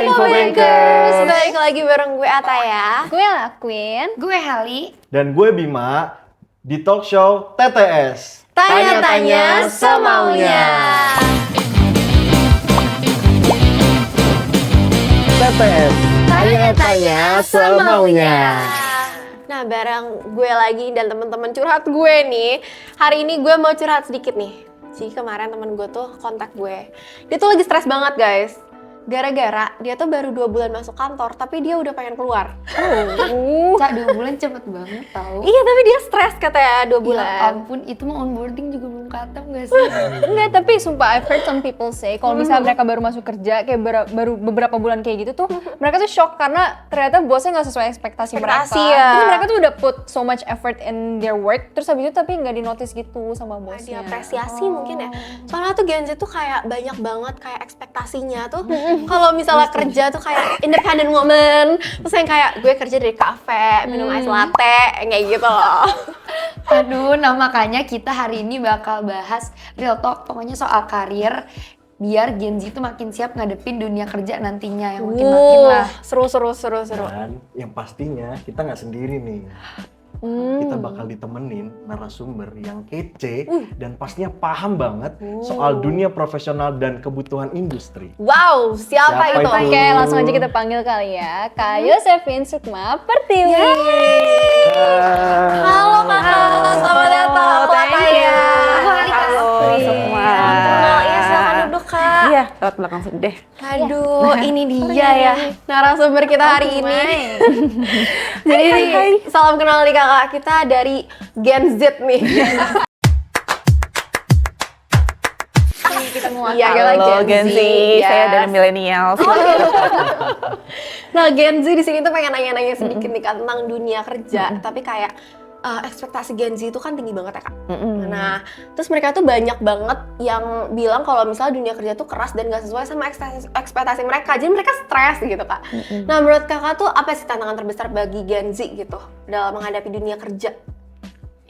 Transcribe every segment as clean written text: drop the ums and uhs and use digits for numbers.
Infobankers, balik lagi bareng gue Ataya, gue Lakwin, gue Hali, dan gue Bima di talk show TTS. Tanya-tanya semaunya. TTS, tanya-tanya semaunya. Nah, bareng gue lagi dan teman-teman curhat gue nih. Hari ini gue mau curhat sedikit nih. Jadi kemarin temen gue tuh kontak gue. Dia tuh lagi stres banget, guys. Gara-gara dia tuh baru 2 bulan masuk kantor, tapi dia udah pengen keluar. Cak 2 bulan cepet banget tau. Iya, tapi dia stres katanya 2 bulan. Ya ampun, itu mah onboarding juga belum katam gak sih? Enggak, tapi sumpah I've heard some people say kalau misalnya mereka baru masuk kerja kayak baru beberapa bulan kayak gitu tuh mereka tuh shock karena ternyata bosnya nggak sesuai ekspektasi mereka. Ya. Jadi mereka tuh udah put so much effort in their work, terus habis itu tapi nggak di notice gitu sama bosnya. Diapresiasi mungkin ya. Soalnya tuh Gen Z tuh kayak banyak banget kayak ekspektasinya tuh. Kalau misalnya kerja tuh kayak independent woman, terus yang kayak gue kerja dari kafe, minum ice latte, kayak gitu loh. Aduh, nah makanya kita hari ini bakal bahas real talk, pokoknya soal karir, biar Gen Z itu makin siap ngadepin dunia kerja nantinya yang makin lah. Seru. Dan yang pastinya kita nggak sendiri nih. Kita bakal ditemenin narasumber yang kece dan pastinya paham banget soal dunia profesional dan kebutuhan industri. Wow, siapa itu? Oke, langsung aja kita panggil kali ya, Kak Yosefin Sukma Pertiwi. Halo kakak, selamat datang. Halo Halo semua. Iya, silakan duduk kak. Iya, lewat belakang deh. Aduh, ini dia ya narasumber kita hari ini. Jadi salam kenal nih kakak, kita dari Gen Z nih. Kita mau Iya, Halo Gen Z, yes. saya dari milenial. Nah, Gen Z di sini tuh pengen nanya-nanya sedikit nih Kak, tentang dunia kerja, tapi kayak ekspektasi Gen Z itu kan tinggi banget ya Kak. Nah, terus mereka tuh banyak banget yang bilang kalau misalnya dunia kerja tuh keras dan gak sesuai sama ekspektasi mereka, jadi mereka stres gitu Kak. Nah, menurut Kakak tuh apa sih tantangan terbesar bagi Gen Z gitu dalam menghadapi dunia kerja?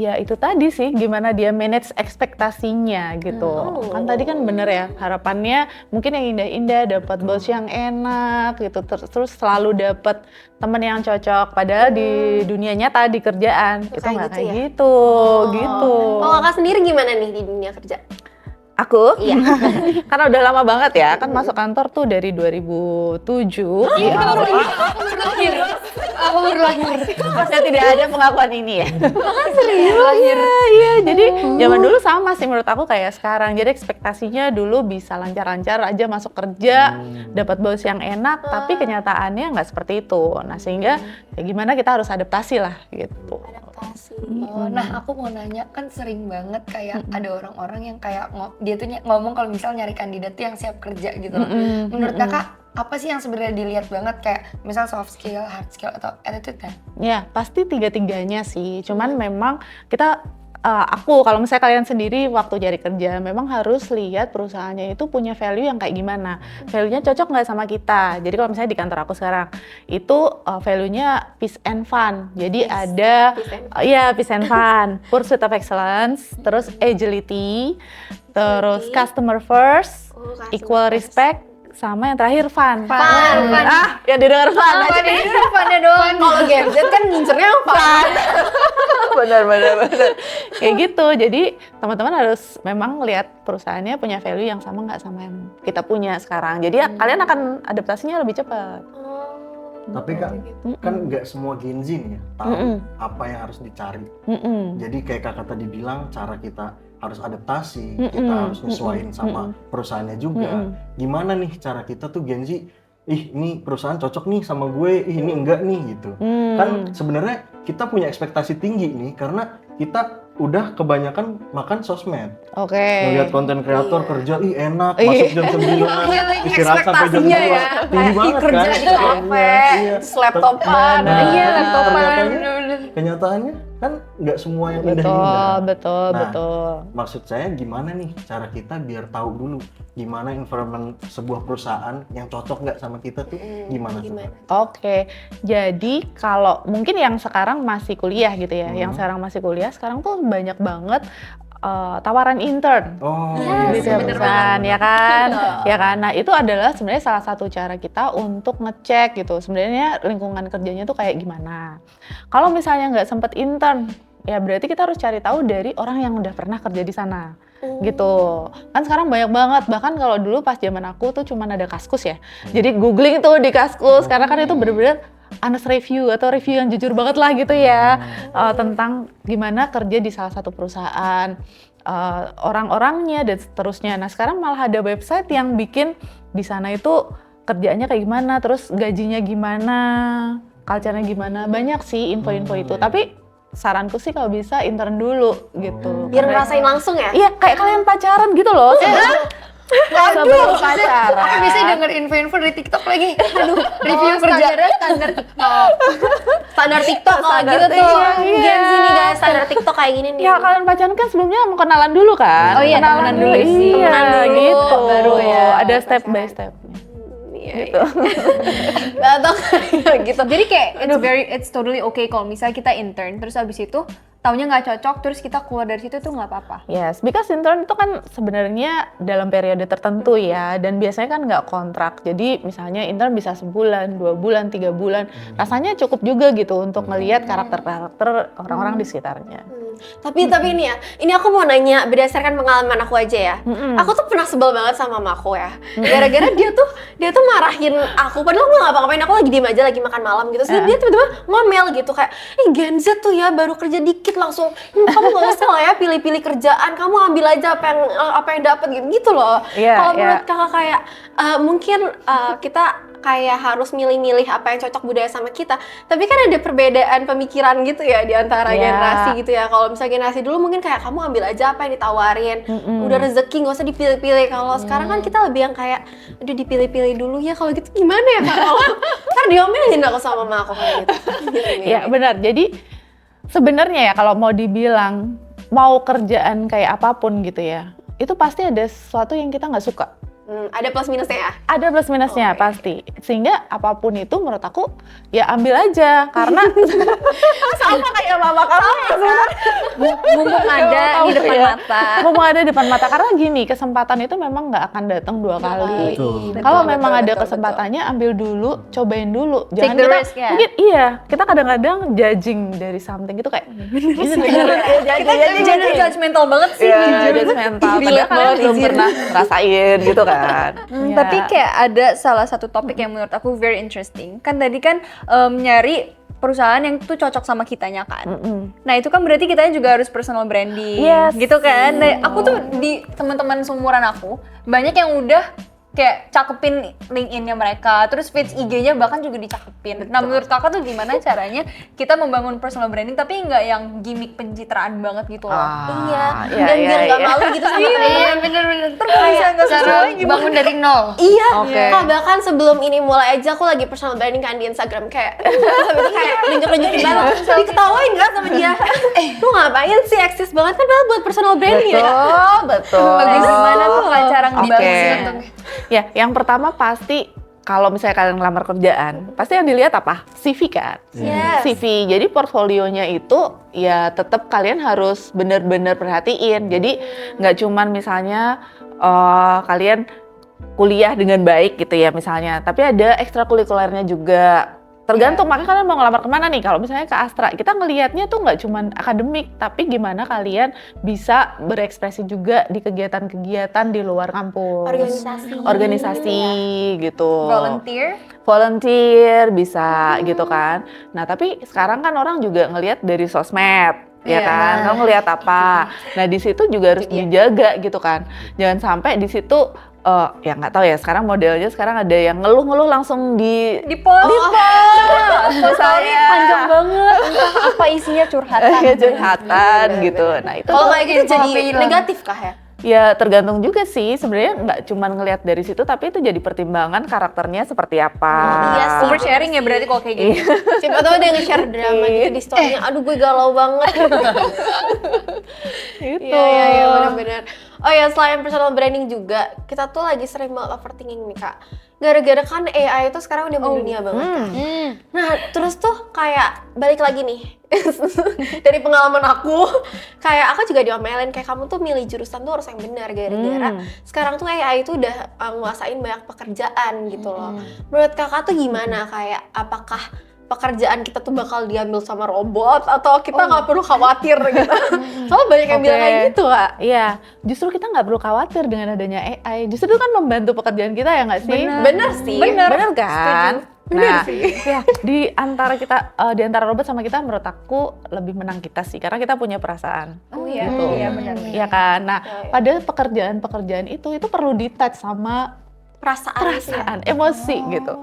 Ya itu tadi sih, gimana dia manage ekspektasinya gitu. Kan tadi kan bener ya, harapannya mungkin yang indah-indah, dapat bos yang enak gitu, terus selalu dapat teman yang cocok. Padahal di dunia nyata, di kerjaan, itu nggak kayak gitu, gitu. Kalau Kakak sendiri gimana nih di dunia kerja? Aku? Iya. Karena udah lama banget ya, kan masuk kantor tuh dari 2007. Aku baru lahir. Maksudnya tidak ada pengakuan ini ya? Serius? Iya, jadi zaman dulu sama sih menurut aku kayak sekarang. Jadi ekspektasinya dulu bisa lancar-lancar aja masuk kerja, dapat bos yang enak, tapi kenyataannya nggak seperti itu. Nah sehingga ya gimana kita harus adaptasi lah gitu. Adaptasi. Oh, nah aku mau nanya, kan sering banget kayak ada orang-orang yang kayak dia tuh ngomong kalau misal nyari kandidat tuh yang siap kerja gitu loh. Menurut kakak apa sih yang sebenarnya dilihat banget kayak misal soft skill, hard skill atau attitude kan? Ya pasti tiga-tiganya sih. Cuman memang kita aku kalau misalnya kalian sendiri waktu cari kerja memang harus lihat perusahaannya itu punya value yang kayak gimana. Value-nya cocok nggak sama kita. Jadi kalau misalnya di kantor aku sekarang itu value-nya peace and fun. Jadi ada peace and fun, pursuit of excellence, terus agility, terus customer first, equal respect, sama yang terakhir fun. Yang didengar fun aja nih. Funnya doang. Kalau Gen Z kan ngincernya yang fun. benar. Kayak gitu. Jadi teman-teman harus memang lihat perusahaannya punya value yang sama nggak sama yang kita punya sekarang. Jadi kalian akan adaptasinya lebih cepat. Tapi kan nggak semua Gen Z nih ya tahu apa yang harus dicari. Jadi kayak kakak tadi bilang, cara kita harus adaptasi, kita harus nyesuaiin sama perusahaannya juga. Gimana nih cara kita tuh Gen Z, ini perusahaan cocok nih sama gue, ini enggak nih gitu. Kan sebenarnya kita punya ekspektasi tinggi nih karena kita udah kebanyakan makan sosmed. Ngeliat konten kreator kerja, enak, masuk jam 9, istirahat sampai jam 2. Tinggi banget kan? Kerja di kafe, laptopan. Laptopan. Kenyataannya kan nggak semua yang indah-indah. Betul. Maksud saya gimana nih cara kita biar tahu dulu gimana environment sebuah perusahaan yang cocok nggak sama kita tuh gimana? Oke, jadi kalau mungkin yang sekarang masih kuliah gitu ya, yang sekarang masih kuliah, sekarang tuh banyak banget tawaran intern. Oh, Yes, Gitu ya, bener perusahaan, banget. ya kan? Betul. Ya kan? Nah, itu adalah sebenarnya salah satu cara kita untuk ngecek gitu. Sebenarnya lingkungan kerjanya tuh kayak gimana. Kalau misalnya nggak sempet intern, ya berarti kita harus cari tahu dari orang yang udah pernah kerja di sana. Gitu. Kan sekarang banyak banget, bahkan kalau dulu pas zaman aku tuh cuman ada Kaskus ya. Jadi googling tuh di Kaskus, karena kan itu bener-bener honest review atau review yang jujur banget lah gitu ya. Tentang gimana kerja di salah satu perusahaan, orang-orangnya dan seterusnya. Nah sekarang malah ada website yang bikin di sana itu kerjaannya kayak gimana, terus gajinya gimana, culture-nya gimana. Banyak sih info-info itu, tapi saranku sih kalau bisa intern dulu gitu. Biar Karena- ngerasain langsung ya. Iya, kayak kalian pacaran gitu loh. Sebelum pacaran. Aku biasanya denger info-info dari TikTok lagi. Aduh, review kerja. Standar TikTok. Standar TikTok kalau Standar gitu tuh. TikTok, iya. Gen Z nih guys, standar TikTok kayak gini nih. Ya kalian pacaran kan sebelumnya mau kenalan dulu kan? Oh iya, temenan dulu sih. Iya, Temenan dulu, gitu. baru ya Ada step pacaran. by stepnya. Iya, Gitu. Atau kayak gitu. Jadi kayak it's totally okay kalau misalnya kita intern terus abis itu taunya nggak cocok terus kita keluar dari situ tuh nggak apa-apa. Yes, because intern itu kan sebenarnya dalam periode tertentu ya, dan biasanya kan nggak kontrak. Jadi misalnya intern bisa sebulan, 2 bulan, 3 bulan. Rasanya cukup juga gitu untuk ngelihat karakter-karakter orang-orang di sekitarnya. Tapi ini ya, ini aku mau nanya berdasarkan pengalaman aku aja ya. Aku tuh pernah sebel banget sama mamaku ya. Gara-gara dia tuh marahin aku, padahal aku nggak ngapa-ngapain, aku lagi diem aja lagi makan malam gitu. Terus dia tiba-tiba ngomel gitu kayak, Gen Z tuh ya baru kerja dikit langsung, kamu nggak usah lah ya pilih-pilih kerjaan, kamu ambil aja apa yang dapat gitu loh. Iya, Kalau iya. menurut kakak kayak mungkin kita kayak harus milih-milih apa yang cocok budaya sama kita. Tapi kan ada perbedaan pemikiran gitu ya di antara Iya. generasi gitu ya. Kalau misalnya generasi dulu mungkin kayak kamu ambil aja apa yang ditawarin. Udah rezeki nggak usah dipilih-pilih. Kalau sekarang kan kita lebih yang kayak udah dipilih-pilih dulu ya. Kalau gitu gimana ya Kak? Kalau ntar diomelin aku sama mama aku kayak gitu. Ya benar. Jadi sebenarnya ya kalau mau dibilang mau kerjaan kayak apapun gitu ya, itu pasti ada sesuatu yang kita nggak suka. Ada plus minusnya ya. Ada plus minusnya pasti. Sehingga apapun itu menurut aku ya ambil aja karena sama kayak mama kamu ya. Mumpung ada di depan Iya. mata. Mumpung ada di depan mata karena gini, kesempatan itu memang nggak akan datang 2 kali. Betul. Kalau Betul, memang betul, ada betul, kesempatannya ambil dulu, cobain dulu. Take the kita risk, ya? mungkin iya, kita kadang-kadang judging dari something itu kayak Kita jadi judgmental banget sih. Iya, judgmental. Padahal kalian belum pernah rasain gitu kan. Ya. Tapi kayak ada salah satu topik yang menurut aku very interesting. Kan tadi kan nyari perusahaan yang tuh cocok sama kitanya kan. Nah itu kan berarti kitanya juga harus personal branding, Yes. gitu kan. Nah, aku tuh di teman-teman seumuran aku banyak yang udah kayak cakepin LinkedIn-nya mereka, terus feeds IG-nya bahkan juga dicakepin. Nah menurut kakak tuh gimana caranya kita membangun personal branding tapi nggak yang gimmick pencitraan banget gitu loh. Iya. Dan biar nggak malu gitu sama temen-temen. Iya, bener-bener. Terus bisa nggak Cara sesuai gimana? bangun dari nol. Iya, Oke. Kak, bahkan sebelum ini mulai aja aku lagi personal branding kan di Instagram kayak habis itu kayak nunjuk-nunjukin banget, diketawain kan sama dia. Lu ngapain sih, eksis banget kan padahal buat personal branding ya. Betul, betul. Bagus gimana tuh Kak cara Oke. ngebangun? Ya, yang pertama pasti kalau misalnya kalian ngelamar kerjaan, pasti yang dilihat apa? CV kan? Yes. CV. Jadi portfolionya itu ya tetap kalian harus benar-benar perhatiin. Jadi nggak cuman misalnya kalian kuliah dengan baik gitu ya misalnya, tapi ada ekstrakurikulernya juga. Tergantung, makanya kalian mau ngelamar kemana nih? Kalau misalnya ke Astra, kita ngelihatnya tuh nggak cuman akademik, tapi gimana kalian bisa berekspresi juga di kegiatan-kegiatan di luar kampus. Organisasi gitu. Volunteer bisa gitu kan. Nah tapi sekarang kan orang juga ngelihat dari sosmed. Ya Iya. kan, kamu ngelihat apa? Nah di situ juga harus dijaga gitu kan. Jangan sampai di situ ya nggak tahu ya. Sekarang modelnya sekarang ada yang ngeluh-ngeluh langsung di Di-post. misalnya Panjang banget. Entah apa isinya curhatan. curhatan gitu. Nah itu Kalau tuh kayak gitu jadi Film. negatif kah ya? ya tergantung juga sih. Sebenarnya nggak cuma ngelihat dari situ, tapi itu jadi pertimbangan karakternya seperti apa. Iya sih. Oversharing ya berarti kalau kayak gitu. Siapa tahu dia nge-share drama gitu di story-nya. Aduh gue galau banget. Gitu. Iya benar-benar. Oh ya, selain personal branding juga, kita tuh lagi sering banget overthinking nih Kak. gara-gara kan AI itu sekarang udah mendunia banget kan. Nah, terus tuh kayak balik lagi nih dari pengalaman aku, kayak aku juga diomelin kayak kamu tuh milih jurusan tuh harus yang benar gara-gara sekarang tuh AI itu udah nguasain banyak pekerjaan gitu loh. Menurut kakak tuh gimana, kayak apakah pekerjaan kita tuh bakal diambil sama robot atau kita nggak perlu khawatir gitu? Soalnya banyak yang bilang kayak gitu, Kak. Iya, justru kita nggak perlu khawatir dengan adanya AI. Justru itu kan membantu pekerjaan kita ya nggak sih? Bener sih. Bener kan? Bener Nah, sih. ya di antara kita, di antara robot sama kita, menurut aku lebih menang kita sih, karena kita punya perasaan. Oh iya, Gitu. iya benar. Iya kan? Nah, Ya, ya. pada pekerjaan-pekerjaan itu perlu di-touch sama Perasaan gitu ya. perasaan, emosi gitu.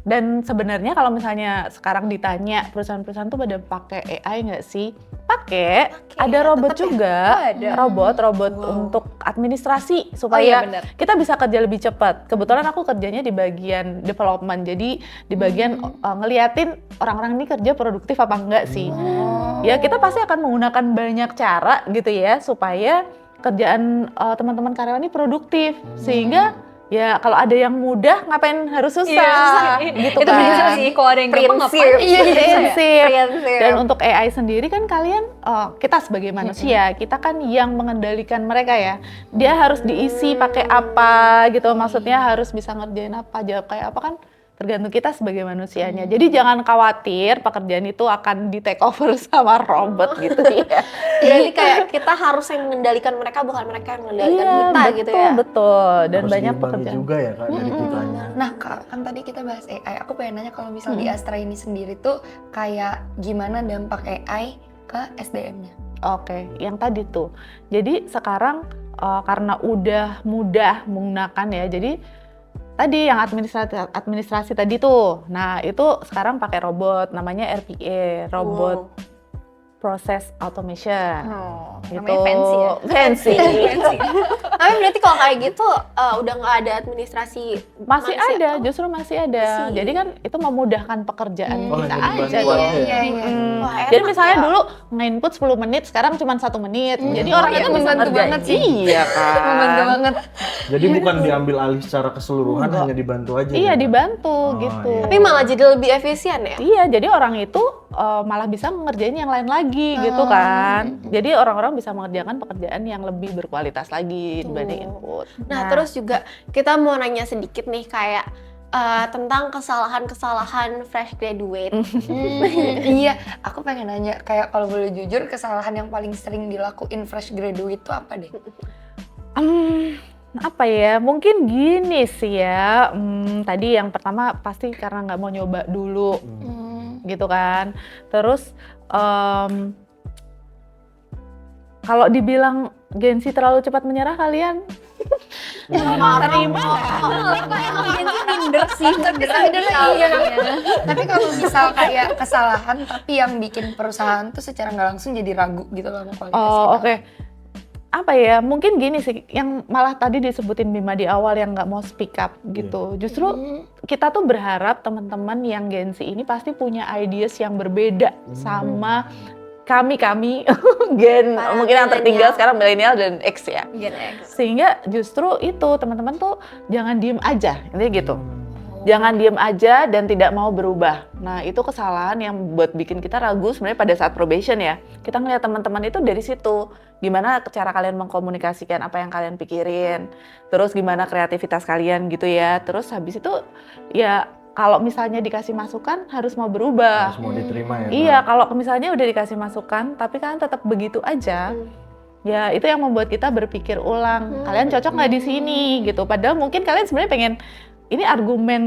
Dan sebenarnya kalau misalnya sekarang ditanya perusahaan-perusahaan tuh pada pakai AI nggak sih? Pakai. Ada robot tetep ya? juga, Ada. robot untuk administrasi iya, supaya benar. kita bisa kerja lebih cepat. Kebetulan aku kerjanya di bagian development, jadi di bagian ngeliatin orang-orang ini kerja produktif apa enggak sih. Ya kita pasti akan menggunakan banyak cara gitu ya supaya kerjaan teman-teman karyawan ini produktif, sehingga ya kalau ada yang mudah ngapain harus susah, gitu Itu kan. prinsip sih, kalau ada yang gampang Prinsip. ngapain? Iya, Prinsip. Prinsip. Dan untuk AI sendiri kan kalian, kita sebagai manusia, kita kan yang mengendalikan mereka ya. Dia harus diisi pakai apa gitu, maksudnya harus bisa ngerjain apa, jawab kayak apa kan tergantung kita sebagai manusianya. Jadi jangan khawatir pekerjaan itu akan di take over sama robot gitu ya. Berarti kayak kita harus yang mengendalikan mereka, bukan mereka yang mengendalikan kita betul, gitu ya. betul. Dan Harus banyak diimbangi pekerjaan. juga ya Kak dari kitanya. Nah, Kak, kan tadi kita bahas AI. Aku pengen nanya kalau misal di Astra ini sendiri tuh kayak gimana dampak AI ke SDM-nya? Oke, yang tadi tuh. Jadi sekarang karena udah mudah menggunakan ya, jadi tadi yang administrasi tadi tuh, nah itu sekarang pakai robot, namanya RPA, robot process automation. Oh, Gitu. namanya fancy ya? Fancy. Tapi berarti kalau kayak gitu udah nggak ada administrasi Masih manusia. ada, justru masih ada. Masih. Jadi kan itu memudahkan pekerjaan Oh, kita hanya aja. dibantu Gitu. aja ya? Mm. Wah, Jadi enak misalnya ya. dulu nge-input 10 menit, sekarang cuma 1 menit. Jadi orang iya, itu bisa membantu ngerjain. banget sih. Iya kan. Membantu banget. Jadi bukan diambil alih secara keseluruhan, hanya dibantu aja. Iya, ya, Kak? dibantu Oh, gitu. iya. Tapi malah jadi lebih efisien ya. Iya, jadi orang itu malah bisa ngerjain yang lain lagi gitu kan. Jadi orang-orang bisa mengerjakan pekerjaan yang lebih berkualitas lagi dibanding input. Nah, terus juga kita mau nanya sedikit nih kayak tentang kesalahan-kesalahan fresh graduate. Iya, aku pengen nanya kayak kalau boleh jujur kesalahan yang paling sering dilakuin fresh graduate itu apa deh? Apa ya, mungkin gini sih ya, tadi yang pertama pasti karena nggak mau nyoba dulu gitu kan. Terus kalau dibilang Gen Z terlalu cepat menyerah, kalian terima minder sih, Iya. Tapi kalau misal kayak kesalahan tapi yang bikin perusahaan tuh secara nggak langsung jadi ragu gitu loh sama kualitas Oh, kita. oke. Apa ya, mungkin gini sih, yang malah tadi disebutin Bima di awal yang nggak mau speak up gitu. Justru kita tuh berharap teman-teman yang Gen Z ini pasti punya ideas yang berbeda sama kami Gen Para mungkin yang tertinggal milenial. sekarang milenial dan X ya. Gen X. Sehingga justru itu teman-teman tuh jangan diem aja, intinya gitu. Jangan diem aja dan tidak mau berubah. Nah, itu kesalahan yang buat bikin kita ragu sebenarnya pada saat probation ya. Kita ngeliat teman-teman itu dari situ. Gimana cara kalian mengkomunikasikan apa yang kalian pikirin. Terus gimana kreativitas kalian gitu ya. Terus habis itu ya kalau misalnya dikasih masukan harus mau berubah. Harus mau diterima ya. Iya, Kak? kalau misalnya udah dikasih masukan tapi kalian tetap begitu aja. Ya, itu yang membuat kita berpikir ulang. Kalian cocok nggak di sini gitu. Padahal mungkin kalian sebenarnya pengen ini argumen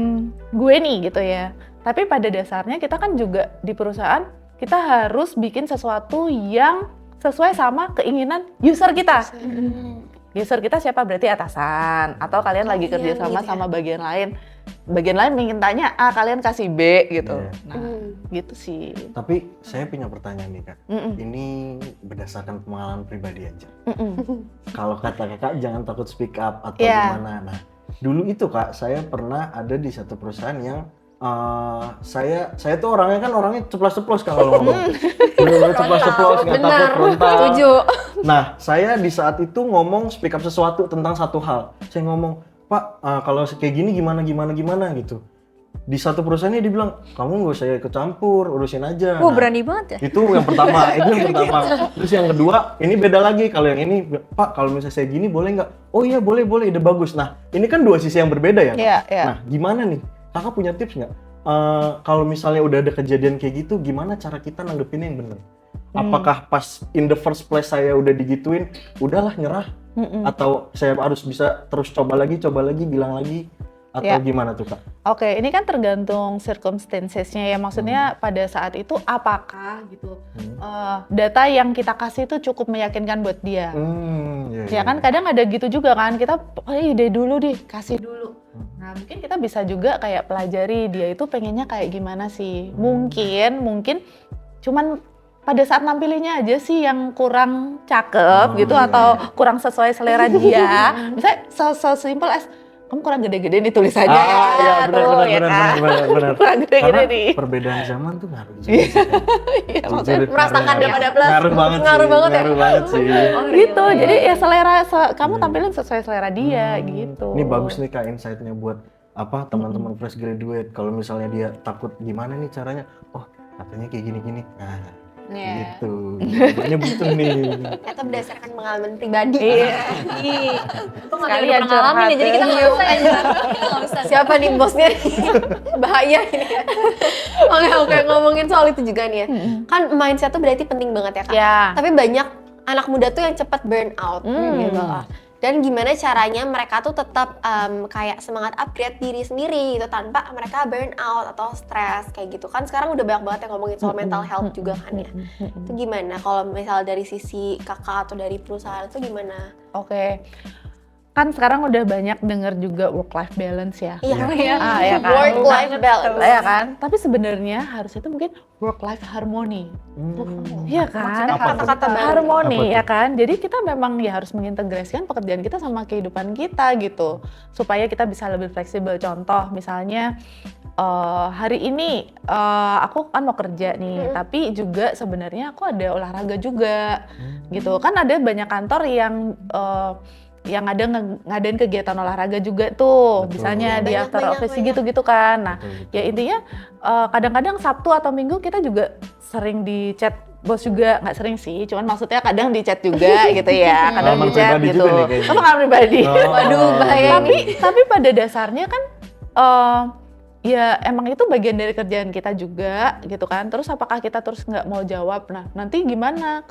gue nih gitu ya. Tapi pada dasarnya kita kan juga di perusahaan kita harus bikin sesuatu yang sesuai sama keinginan user kita. User kita siapa? Berarti atasan atau kalian lagi kerja sama gitu ya. sama bagian lain. Bagian lain ingin tanya A, kalian kasih B gitu. Iya. Nah, gitu sih. Tapi saya punya pertanyaan nih Kak. Mm-mm. Ini berdasarkan pengalaman pribadi aja. Mm-mm. Kalau kata Kakak jangan takut speak up atau Iya. gimana. Nah, dulu itu Kak, saya pernah ada di satu perusahaan yang saya tuh orangnya ceplas-ceplos kalau ngomong. Bener-bener ceplas-ceplos, nggak takut frontal. Setuju. Nah, saya di saat itu ngomong speak up sesuatu tentang satu hal. Saya ngomong, Pak, kalau kayak gini gimana gitu. Di satu perusahaannya dia bilang, kamu nggak usah ikut campur, urusin aja. Wah, Nah, berani banget ya. itu yang pertama. Terus yang kedua, ini beda lagi. Kalau yang ini, Pak, kalau misalnya saya gini boleh nggak? Oh iya, boleh, ide bagus. Nah, ini kan dua sisi yang berbeda ya. Iya, iya. Nah, gimana nih? Kakak punya tips nggak? Kalau misalnya udah ada kejadian kayak gitu, gimana cara kita nanggepinnya yang bener? Apakah pas in the first place saya udah digituin, udahlah nyerah? Atau saya harus bisa terus coba lagi, bilang lagi? Atau Ya. gimana tuh, Kak? Oke, ini kan tergantung circumstances-nya ya. Maksudnya pada saat itu apakah gitu data yang kita kasih itu cukup meyakinkan buat dia. Iya, Ya kan kadang ada gitu juga kan, kita ide dulu deh, kasih dulu. Nah mungkin kita bisa juga kayak pelajari dia itu pengennya kayak gimana sih. Mungkin cuman pada saat nampilinnya aja sih yang kurang cakep gitu iya, atau kurang sesuai selera dia. Misalnya sesimpel as kamu kurang gede-gede nih tulisannya Iya, tuh, ya kan? benar. Kurang gede-gede Karena nih. perbedaan zaman tuh ngaruh juga sih, Kak. Iya, maksudnya Jujur, merasakan ngaruh. daripada plus. Ngaruh banget Ngaruh sih, banget ya? ngaruh banget sih. gitu. Jadi ya selera kamu tampilin sesuai selera dia gitu. Ini bagus nih Kak insight-nya buat teman-teman fresh graduate. Kalau misalnya dia takut gimana nih caranya? Oh, katanya kayak gini-gini. Nah, Iya. gitu. Jawabannya butuh nih. Ternyata berdasarkan pengalaman pribadi. Iya. Itu nggak ada Sekalian yang pernah ngalamin ya, jadi kita nggak usah ya. Nggak usah. Siapa nih bosnya? Bahaya ini. Oke, ngomongin soal itu juga nih ya. Kan mindset tuh berarti penting banget ya Kak. Ya. Tapi banyak anak muda tuh yang cepat burn out gitu loh. Dan gimana caranya mereka tuh tetap kayak semangat upgrade diri sendiri gitu tanpa mereka burn out atau stres kayak gitu kan. Sekarang udah banyak banget yang ngomongin soal mental health juga kan ya. Itu gimana kalau misal dari sisi kakak atau dari perusahaan itu gimana? Oke. Kan sekarang udah banyak denger juga work life balance ya. Iya, Ya kan? work life balance. Ya kan? Tapi sebenarnya harusnya itu mungkin work life harmony. Iya kan? Maksudnya kata-kata baru. Harmoni Apa ya kan? Jadi kita memang ya harus mengintegrasikan pekerjaan kita sama kehidupan kita gitu. Supaya kita bisa lebih fleksibel. Contoh misalnya hari ini aku kan mau kerja nih, tapi juga sebenarnya aku ada olahraga juga gitu. Kan ada banyak kantor yang ada ngadain kegiatan olahraga juga tuh, Betul. misalnya di Banyak, after banyak, office banyak. gitu-gitu kan. Nah, Betul. ya intinya kadang-kadang Sabtu atau Minggu kita juga sering di chat bos juga, nggak sering sih, cuman maksudnya kadang di chat juga gitu ya, kadang Pengalaman di chat pribadi gitu. juga nih kayaknya. Pengalaman pribadi. Oh. Waduh, bahaya ini. Tapi pada dasarnya kan ya emang itu bagian dari kerjaan kita juga gitu kan. Terus apakah kita terus nggak mau jawab? Nah nanti gimana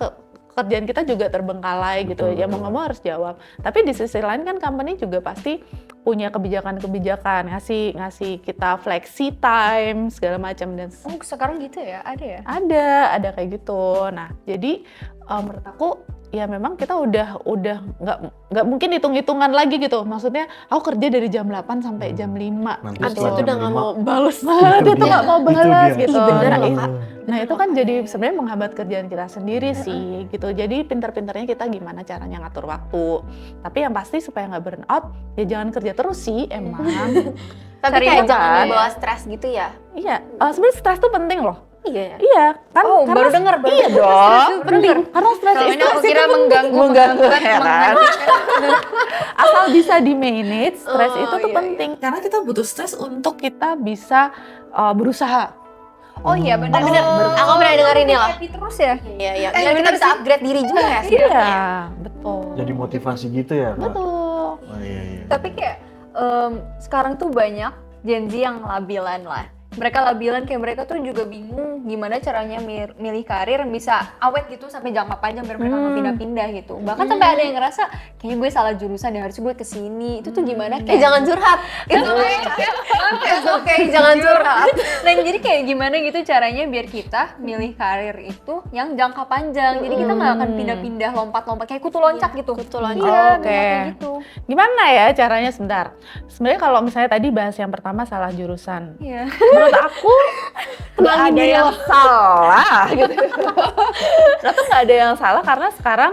kerjaan kita juga terbengkalai gitu. Betul, Ya mau nggak mau harus jawab. Tapi di sisi lain kan company juga pasti punya kebijakan-kebijakan ngasih kita flexi time segala macam dan Oh, sekarang gitu ya? Ada ya? ada kayak gitu. Nah jadi menurut aku ya memang kita udah nggak mungkin hitung-hitungan lagi gitu. Maksudnya aku kerja dari jam 8 sampai jam 5 Nanti Abis setelah itu udah jam nggak 5, mau bales. dia tuh nggak mau Itu balas dia. gitu. Ih, bener Nah, loh, itu- Kak. nah itu kan jadi sebenarnya menghambat kerjaan kita sendiri sih gitu. Jadi pinter-pinternya kita gimana caranya ngatur waktu. Tapi yang pasti supaya nggak burn out ya jangan kerja terus sih emang. Tapi Sering kayak banget. jangan bawa stres gitu ya. Iya, sebenarnya stres tuh penting loh. Iya ya. Iya, kan Oh, karena baru dengar, baru iya dengar. dong. Stres itu penting. Karena stres Selama itu ini aku kira mengganggu, mengganggu ya kan. menghancurkan. Asal bisa di manage, stres Oh, itu tuh iya, penting. Karena kita butuh stres untuk kita bisa berusaha. Oh iya benar. Bener, aku pernah dengar ini loh. Happy terus ya? Iya, iya. Biar kita bisa upgrade diri juga ya sih. Iya, betul. jadi motivasi gitu ya, Kak? Betul. Oh, iya. Tapi kayak sekarang tuh banyak Gen Z yang labilan lah. Mereka labilan kayak mereka tuh juga bingung gimana caranya milih karir yang bisa awet gitu sampai jangka panjang biar mereka nggak pindah-pindah gitu. Bahkan sampai ada yang ngerasa kayaknya gue salah jurusan deh, harus gue kesini. Itu tuh gimana kayak Jangan curhat. Itu oke, jangan curhat. Nah jadi kayak gimana gitu caranya biar kita milih karir itu yang jangka panjang. Jadi kita nggak akan pindah-pindah lompat-lompat kayak kutu loncat gitu. Kutu loncat. Iya, Oke. kayak gitu. Gimana ya caranya sebentar? Sebenarnya kalau misalnya tadi bahas yang pertama salah jurusan. Iya. Menurut aku nggak ada yang salah gitu. Ternyata nggak ada yang salah karena sekarang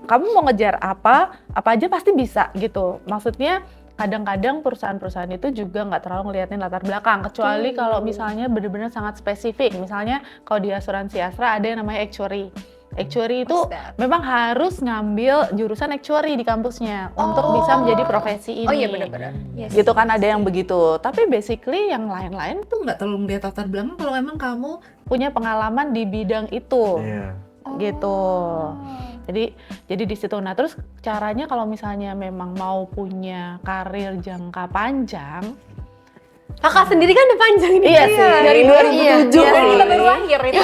kamu mau ngejar apa aja pasti bisa gitu. Maksudnya kadang-kadang perusahaan-perusahaan itu juga nggak terlalu ngeliatin latar belakang, kecuali kalau misalnya benar-benar sangat spesifik. Misalnya kalau di asuransi Astra ada yang namanya actuary. Actuary itu What's that? memang harus ngambil jurusan actuary di kampusnya untuk bisa menjadi profesi ini. Oh iya benar-benar. Yes. Gitu kan, ada yang begitu. Tapi basically yang lain-lain Itu nggak terlalu melihat latar belakang kalau emang kamu punya pengalaman di bidang itu. Iya. Gitu. Jadi di situ. Nah, terus caranya kalau misalnya memang mau punya karir jangka panjang, Kakak sendiri kan udah panjang nih. Iya sih. Dari 2007. Iya, kita baru lahir itu.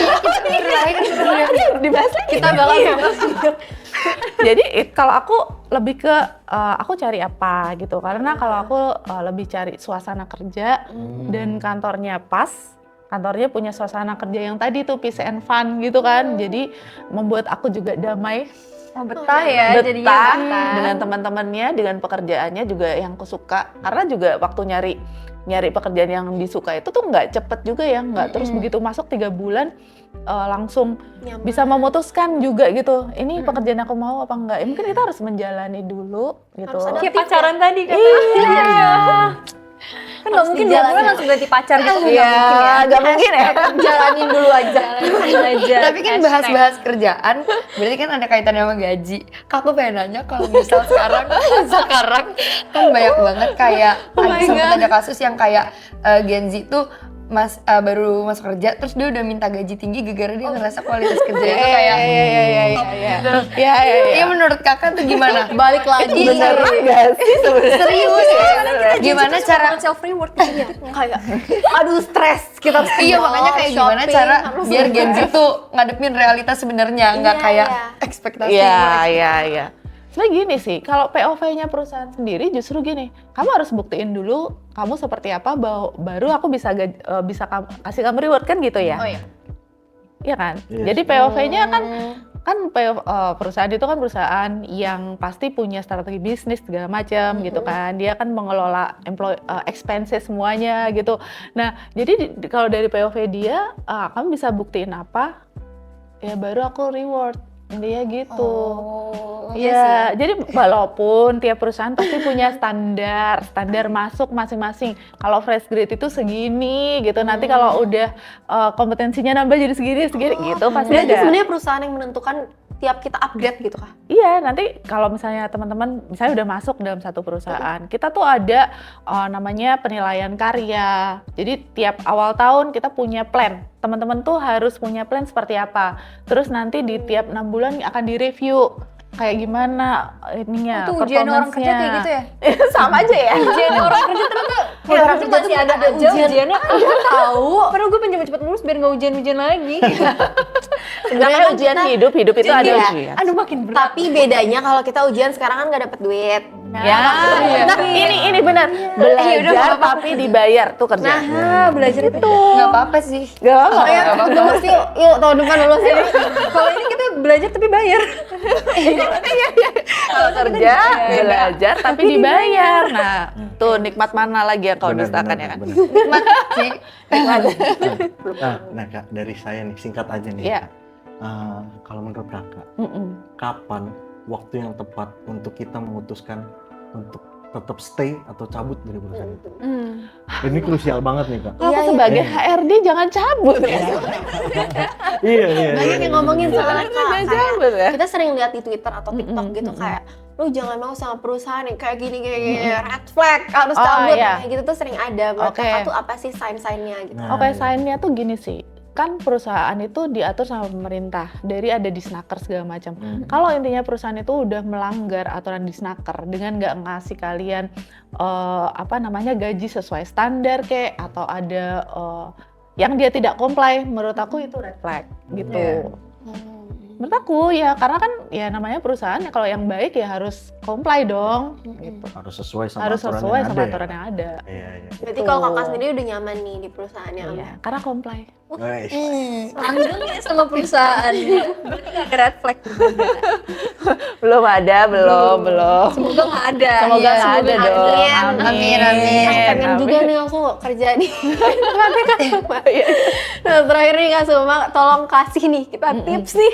Dibahas lagi. Kita bakal bahas. jadi kalau aku lebih ke aku cari apa gitu. Karena kalau aku lebih cari suasana kerja dan kantornya pas. Kantornya punya suasana kerja yang tadi tuh peace and fun gitu kan. Jadi membuat aku juga damai, Oh, betah ya jadinya betah betah. dengan teman-temannya, dengan pekerjaannya juga yang aku suka. Karena juga waktu nyari pekerjaan yang disuka itu tuh nggak cepet juga ya, nggak terus begitu masuk 3 bulan langsung Nyaman. bisa memutuskan juga gitu. Ini pekerjaan aku mau apa enggak? Ya, mungkin kita harus menjalani dulu gitu. Harus ada Kayak pacaran tadi katanya. Iya. Kan nggak mungkin 2 bulan langsung ganti pacar gitu. Iya, nggak mungkin ya. Jalanin dulu aja. aja. Tapi kan bahas-bahas kerjaan, berarti kan ada kaitannya sama gaji. Kak, aku pengen nanya kalau misal sekarang kan banyak banget kayak sempat ada kasus yang kayak Gen Z tuh baru masuk kerja terus dia udah minta gaji tinggi gara-gara dia ngerasa kualitas kerjanya tuh kayak Iya. Iya, menurut kakak tuh gimana? Balik lagi. Beneran nggak sih sebenarnya? Serius ya? Gimana cara self reward kayak aduh stres kita harus Iya, keluar, makanya kayak gimana shopping, cara harus biar Gen Z shopping. tuh ngadepin realitas sebenarnya, nggak Iya, kayak iya. ekspektasi. Iya. Sebenarnya gini sih, kalau POV-nya perusahaan sendiri justru gini, kamu harus buktiin dulu kamu seperti apa, baru aku bisa kasih kamu reward kan gitu ya? Oh iya. Iya kan? Yes. Jadi POV-nya kan perusahaan itu kan perusahaan yang pasti punya strategi bisnis segala macam gitu kan. Dia kan mengelola expenses semuanya gitu. Nah, jadi kalau dari POV dia, kamu bisa buktiin apa? Ya baru aku reward. Dia gitu. Iya, jadi walaupun tiap perusahaan pasti punya standar masuk masing-masing. Kalau fresh grade itu segini gitu, nanti kalau udah kompetensinya nambah jadi segini gitu pasti Berarti ada. sebenarnya perusahaan yang menentukan tiap kita upgrade gitu kah? Iya, nanti kalau misalnya teman-teman misalnya udah masuk dalam satu perusahaan, kita tuh ada namanya penilaian karya. Jadi tiap awal tahun kita punya plan. Teman-teman tuh harus punya plan seperti apa. Terus nanti di tiap 6 bulan akan direview kayak gimana ininya, Itu ujian orang kerja kayak gitu ya? Sama aja ya. Ujian orang kerja ternyata Kayak orang kerja tuh masih ada ada aja ujiannya. tahu. Padahal gue pengen cepet lulus biar nggak ujian-ujian lagi. Sebenarnya ujian hidup itu ada Iya. ujian. Aduh makin berat. Tapi bedanya kalau kita ujian sekarang kan nggak dapet duit. Ya, nah ini benar. Belajar tapi dibayar tuh kerja. Nah, belajar itu. Nggak apa-apa sih. Gak apa-apa. Ayo, lulus yuk tahun depan lulus yuk. Kalau ini kita belajar tapi bayar. Kalau kerja belajar tapi dibayar. Nah, tuh nikmat mana lagi yang kau Benar, dustakan benar, ya kan? benar. Nikmat sih. Nah Kak, dari saya nih, singkat aja nih. Iya. Kalau menurut kakak, kapan waktu yang tepat untuk kita memutuskan untuk tetap stay atau cabut dari perusahaan itu? Ini krusial banget nih Kak. Aku sebagai HRD jangan cabut ya. Iya. Banyak yang ngomongin soalnya Kak, Jangan kayak cabut ya. kita sering lihat di Twitter atau TikTok gitu kayak lu jangan mau sama perusahaan yang kayak gini red flag harus Oh, cabut iya. kayak gitu tuh sering ada. Menurut Oke. Kakak tuh apa sih sign-signnya gitu? Nah, Oke, sign-nya tuh gini sih. Kan perusahaan itu diatur sama pemerintah, dari ada disnaker segala macam. Kalau intinya perusahaan itu udah melanggar aturan disnaker dengan nggak ngasih kalian gaji sesuai standar kek, atau ada yang dia tidak comply, menurut aku itu red flag gitu. Menurut aku ya, karena kan ya namanya perusahaan ya, kalau yang baik ya harus comply dong gitu. harus sesuai sama Harus aturan sesuai yang sama ada ya, aturan Kak? yang ada. Iya. Berarti kalau Kakak sendiri udah nyaman nih di perusahaan yang Iya, karena comply. Guys, Langgeng ya sama perusahaan. Berarti nggak ada red flag. Belum ada, belum. Semoga nggak ada. Semoga Iya, nggak ada dong. Amin. pengen juga nih aku kerja nih. Nah terakhir nih Kak Suma, tolong kasih nih kita tips nih.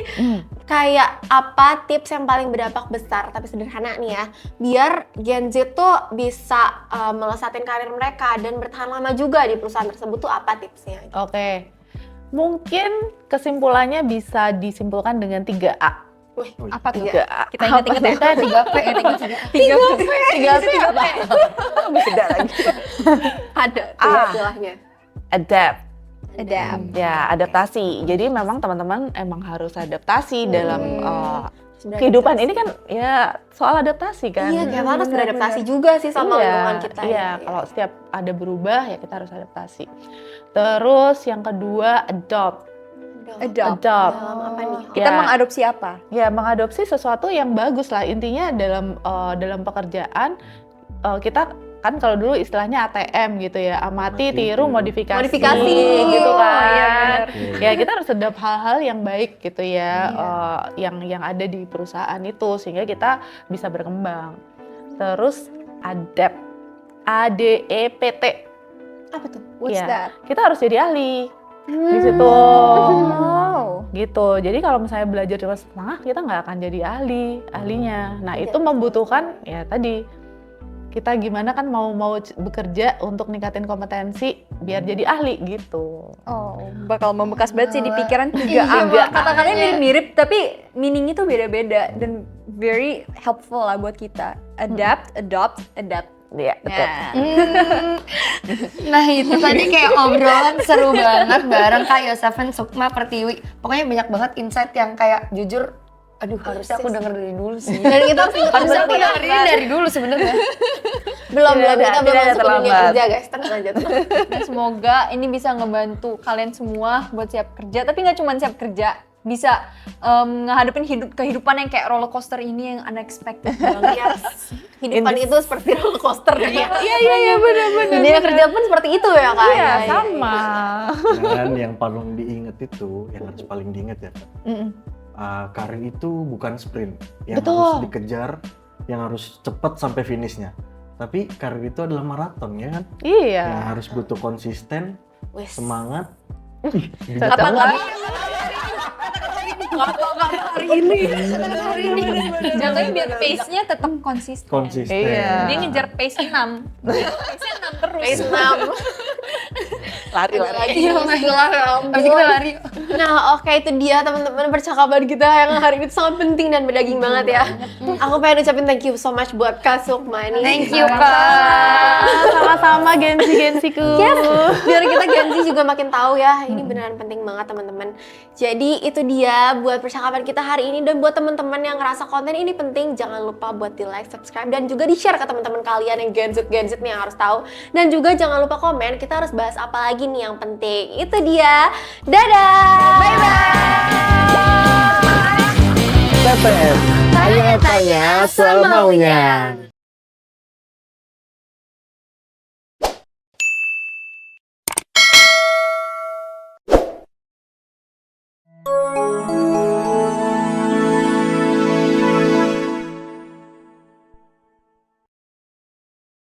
Kayak apa tips yang paling berdampak besar tapi sederhana nih ya, biar Gen Z tuh bisa melesatin karir mereka dan bertahan lama juga di perusahaan tersebut tuh apa tipsnya? Oke. Mungkin kesimpulannya bisa disimpulkan dengan 3A. Wih, Apa tuh? 3A. Kita ingat-ingat ya. Kita 3P, 3P apa? Beda lagi. ada tuh istilahnya. Adapt. Adapt. Ya, adaptasi. Jadi memang teman-teman emang harus adaptasi dalam Sebenarnya kehidupan adaptasi. ini kan ya soal adaptasi kan. Iya, kayak harus beradaptasi juga sih sama lingkungan kita. Iya, ya. kalau setiap ada berubah ya kita harus adaptasi. Terus yang kedua adopt. Adopt. Dalam apa nih? Kita Ya. mengadopsi apa? Ya, mengadopsi sesuatu yang bagus lah. Intinya dalam pekerjaan kita kan kalau dulu istilahnya ATM gitu ya, amati, tiru, modifikasi. Modifikasi, gitu oh, kan. iya Ya, kita harus adopt hal-hal yang baik gitu ya, yang ada di perusahaan itu sehingga kita bisa berkembang. Terus adapt. ADEPT. Apa tuh? What's Ya, that? kita harus jadi ahli di situ. Oh. Gitu. Jadi kalau misalnya belajar cuma setengah, kita nggak akan jadi ahlinya. Nah, itu membutuhkan ya tadi kita gimana kan mau bekerja untuk ningkatin kompetensi biar jadi ahli gitu. Oh, bakal membekas banget sih di pikiran 3A. Iya, Kata kalian mirip-mirip tapi meaningnya tuh beda-beda dan very helpful lah buat kita. Adapt, adopt, adapt. Iya, betul. Nah, Nah itu tadi kayak obrolan seru banget bareng Kak Yosefen, Sukma, Pertiwi. Pokoknya banyak banget insight yang kayak jujur, aduh harusnya aku denger dari dulu sih. Dan kita harus Harusnya aku bener-bener dengerin dari dulu sebenarnya. belum Tidak ada- kita belum tidak ada masuk ke dunia terlambat. kerja guys, tenang aja. dan semoga ini bisa ngebantu kalian semua buat siap kerja. Tapi nggak cuma siap kerja, bisa ngehadapin kehidupan yang kayak roller coaster ini yang unexpected banget. Yes. Hidupan itu seperti roller coaster ya. Iya, benar-benar. Dunia kerja pun seperti itu ya kak. Iya, Ya, sama. Dan yang paling diinget itu, yang harus paling diinget ya, karir itu bukan sprint yang Betul. harus dikejar, yang harus cepat sampai finishnya. Tapi karir itu adalah maraton ya kan, Iya. yang harus butuh konsisten, Wes. semangat. Kata nggak Jatuhnya biar pace-nya tetap konsisten. Konsisten. Iya. Dia ngejar pace 6. Pace-nya 6 terus. Pace 6. Lari-lari. Iya, kelar ya ampun. Habis kita lari. Nah, oke itu dia teman-teman percakapan kita yang hari ini sangat penting dan berdaging banget ya. Aku pengen ucapin thank you so much buat Kak Sukma ini. Thank you Kak. Sama-sama gensiku. Yes, biar kita Genzi juga makin tahu ya. Ini beneran penting banget teman-teman. Jadi itu dia buat percakapan kita hari ini, dan buat teman-teman yang ngerasa konten ini penting, jangan lupa buat di like, subscribe, dan juga di share ke teman-teman kalian yang Gen Z nih yang harus tahu. Dan juga jangan lupa komen, kita harus bahas apa lagi nih yang penting. Itu dia. Dadah. Bye bye. TPM, tanya-tanya semaunya.